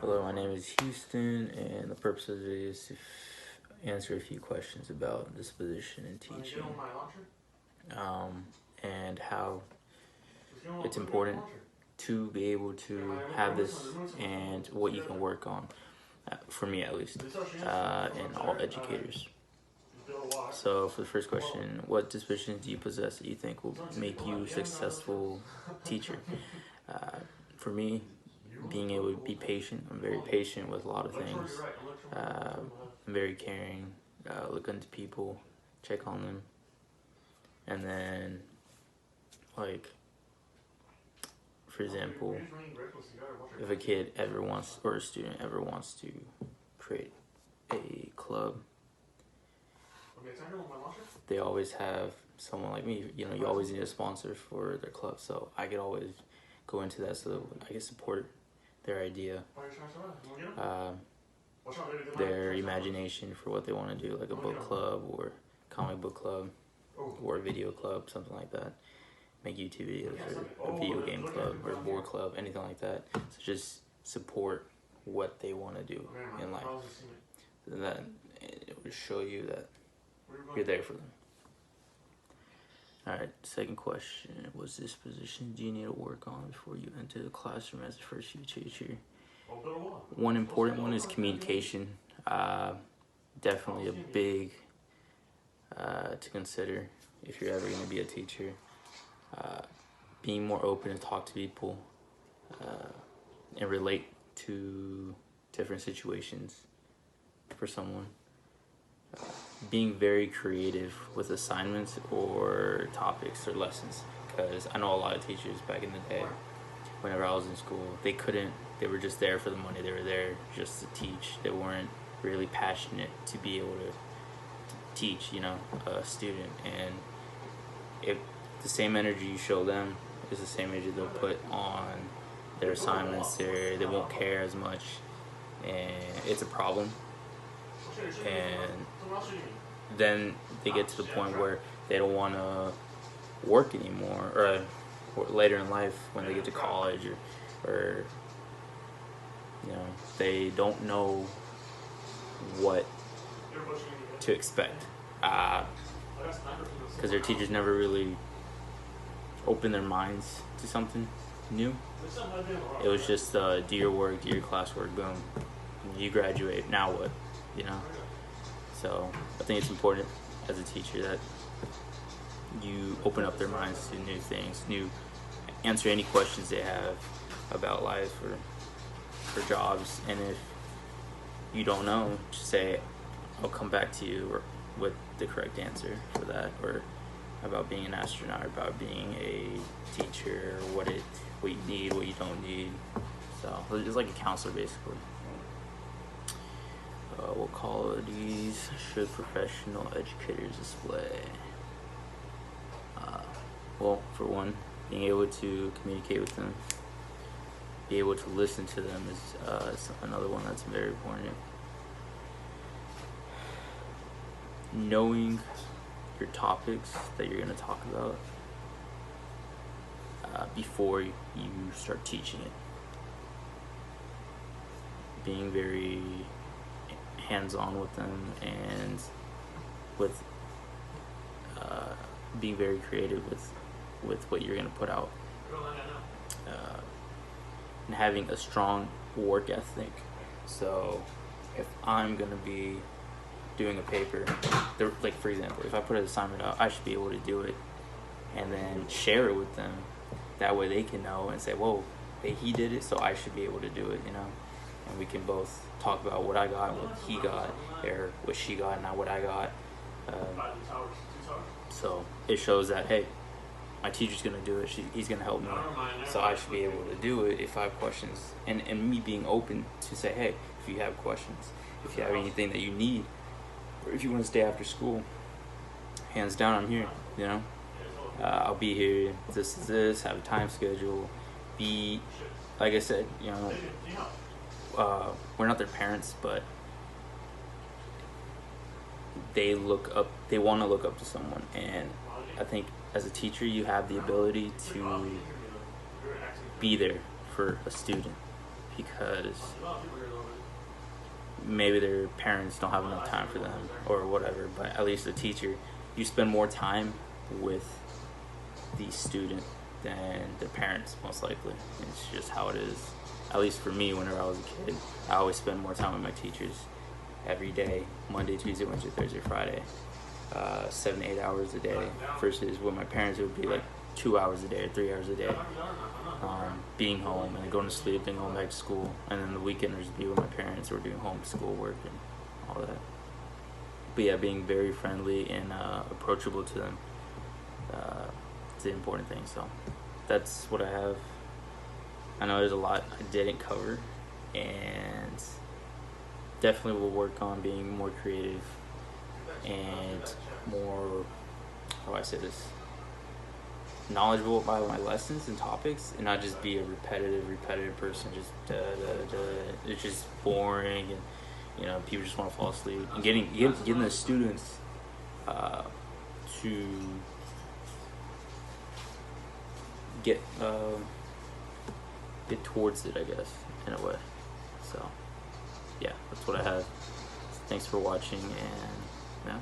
Hello, my name is Houston, and the purpose of it is to answer a few questions about disposition and teaching, and how it's important to be able to have this and what you can work on, for me at least, and all educators. So for the first question, what dispositions do you possess that you think will make you a successful teacher? For me, being able to be patient. I'm very patient with a lot of things. I'm very caring, look into people, check on them. And then, like, for example, if a kid ever wants, or a student ever wants to create a club, they always have someone like me. You know, you always need a sponsor for their club, so I could always go into that so that I can support their idea, their imagination for what they want to do, like a book club or comic book club or a video club, something like that. Make YouTube videos or a video game club or a board club, anything like that. So just support what they want to do in life. So that it will show you that you're there for them. Alright, second question. What disposition do you need to work on before you enter the classroom as a first year teacher? One important one is communication. Definitely a big to consider if you're ever going to be a teacher. Being more open to talk to people and relate to different situations for someone. Being very creative with assignments or topics or lessons, because I know a lot of teachers back in the day, whenever I was in school, they were just there for the money. They were there just to teach. They weren't really passionate to be able to teach, you know, a student. And if the same energy you show them is the same energy they'll put on their assignments, they won't care as much, and it's a problem. And then they get to the point where they don't want to work anymore, or later in life when they get to college, or you know, they don't know what to expect, because their teachers never really opened their minds to something new. It was just do your work, do your classwork, boom, you graduate, now what, you know? So I think it's important as a teacher that you open up their minds to new things, answer any questions they have about life or for jobs. And if you don't know, just say, I'll come back to you or with the correct answer for that, or about being an astronaut, or about being a teacher, or what you need, what you don't need. So it's like a counselor basically. What qualities should professional educators display? Well, for one, being able to communicate with them, be able to listen to them is another one that's very important. Knowing your topics that you're going to talk about before you start teaching it. Being very hands-on with them, and with being very creative with what you're going to put out, and having a strong work ethic. So if I'm going to be doing a paper, like for example, if I put an assignment out, I should be able to do it and then share it with them. That way they can know and say, whoa, hey, he did it, so I should be able to do it, you know? And we can both talk about what I got, what he got, or what she got, not what I got. So it shows that, hey, my teacher's going to do it, he's going to help me, so I should be able to do it if I have questions. And me being open to say, hey, if you have questions, if you have anything that you need, or if you want to stay after school, hands down, I'm here, you know? I'll be here, this is this, have a time schedule, be, like I said, you know, we're not their parents, but they want to look up to someone. And I think as a teacher, you have the ability to be there for a student. because maybe their parents don't have enough time for them or whatever, but at least the teacher, you spend more time with the student than the parents, most likely. It's just how it is. At least for me, whenever I was a kid, I always spend more time with my teachers every day, Monday, Tuesday, Wednesday, Thursday, Friday, 7 to 8 hours a day, versus with my parents, it would be like 2 hours a day or 3 hours a day, being home and then going to sleep, then going back to school, and then the weekend would be with my parents or doing home school work and all that. But yeah, being very friendly and approachable to them, it's the important thing. So that's what I have. I know there's a lot I didn't cover, and definitely will work on being more creative and more, how do I say this, knowledgeable about my lessons and topics, and not just be a repetitive person, just it's just boring, and you know, people just want to fall asleep, and getting the students to get towards it, I guess, in a way. So yeah, that's what I have. Thanks for watching, and yeah.